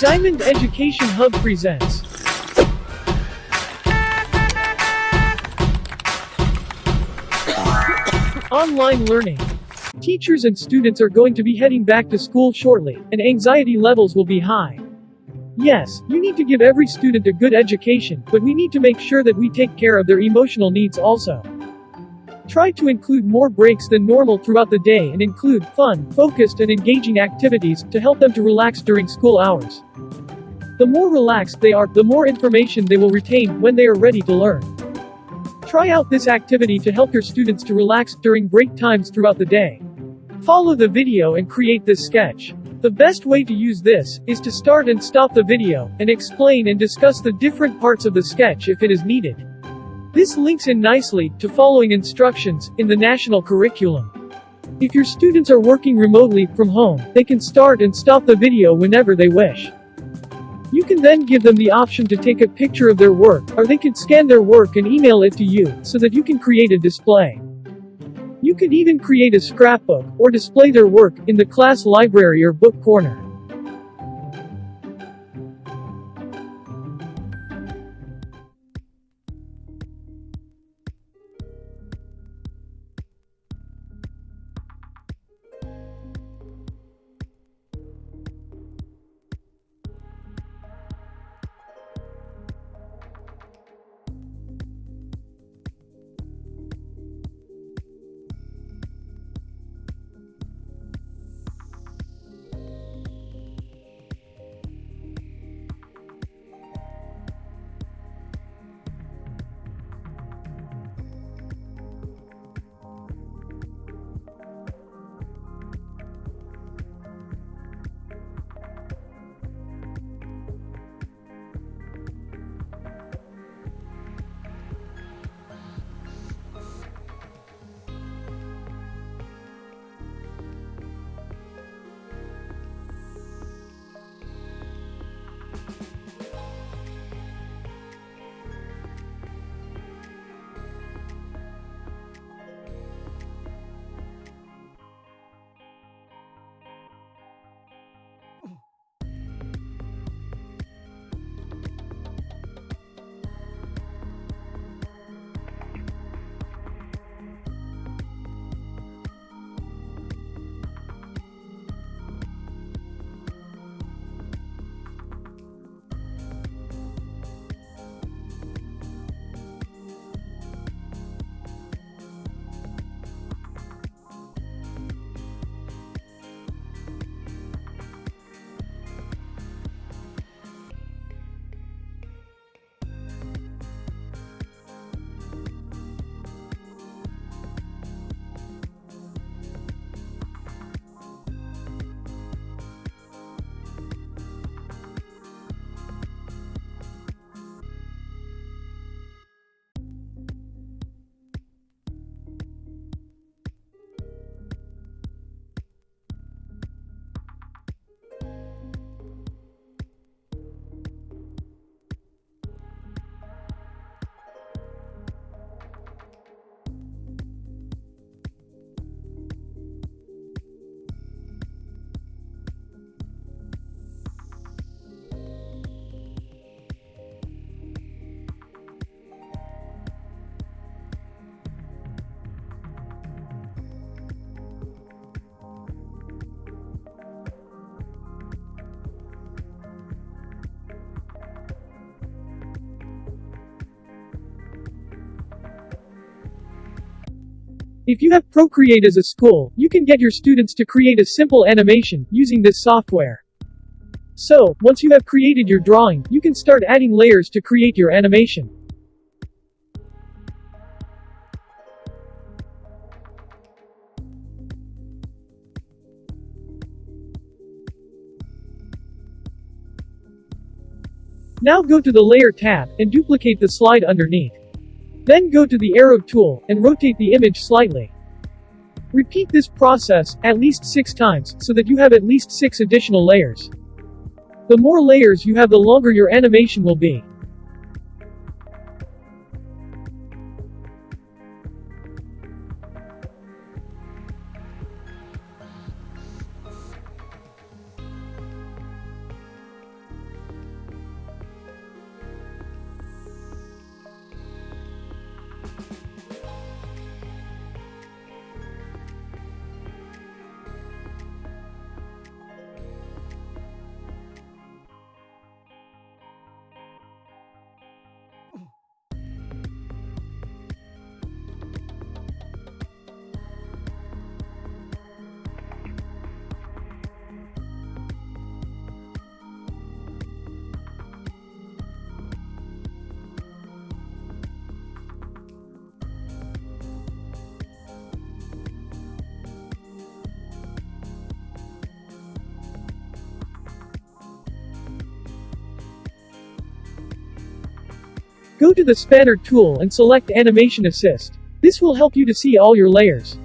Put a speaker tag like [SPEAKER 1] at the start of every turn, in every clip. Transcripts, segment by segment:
[SPEAKER 1] Diamond Education Hub presents online learning. Teachers and students are going to be heading back to school shortly, and anxiety levels will be high. Yes, you need to give every student a good education, but we need to make sure that we take care of their emotional needs also. Try to include more breaks than normal throughout the day and include fun, focused and engaging activities to help them to relax during school hours. The more relaxed they are, the more information they will retain when they are ready to learn. Try out this activity to help your students to relax during break times throughout the day. Follow the video and create this sketch. The best way to use this is to start and stop the video and explain and discuss the different parts of the sketch if it is needed. This links in nicely to following instructions in the national curriculum. If your students are working remotely from home, they can start and stop the video whenever they wish. You can then give them the option to take a picture of their work, or they can scan their work and email it to you so that you can create a display. You can even create a scrapbook or display their work in the class library or book corner. If you have Procreate as a school, you can get your students to create a simple animation using this software. So, once you have created your drawing, you can start adding layers to create your animation. Now go to the Layer tab and duplicate the slide underneath. Then go to the arrow tool and rotate the image slightly. Repeat this process at least 6 times so that you have at least 6 additional layers. The more layers you have, the longer your animation will be. Go to the spanner tool and select Animation Assist. This will help you to see all your layers.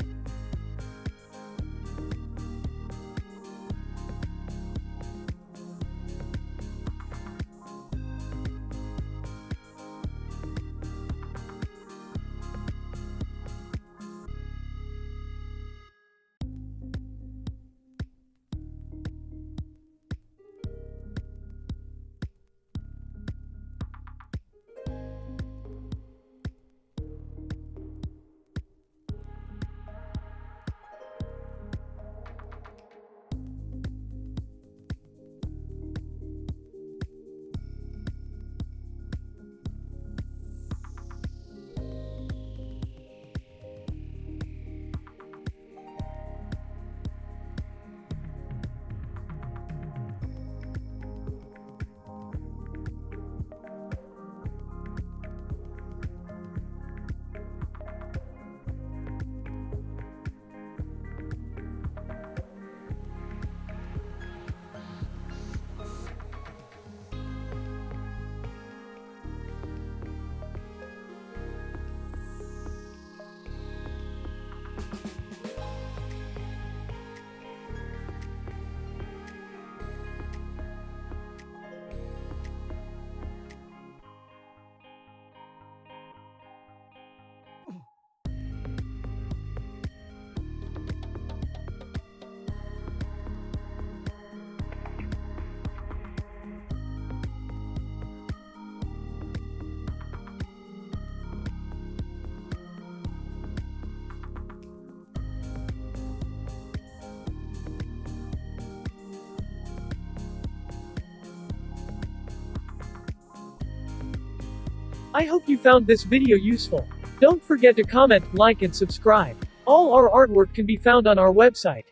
[SPEAKER 1] I hope you found this video useful. Don't forget to comment, like and subscribe. All our artwork can be found on our website.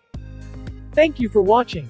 [SPEAKER 1] Thank you for watching.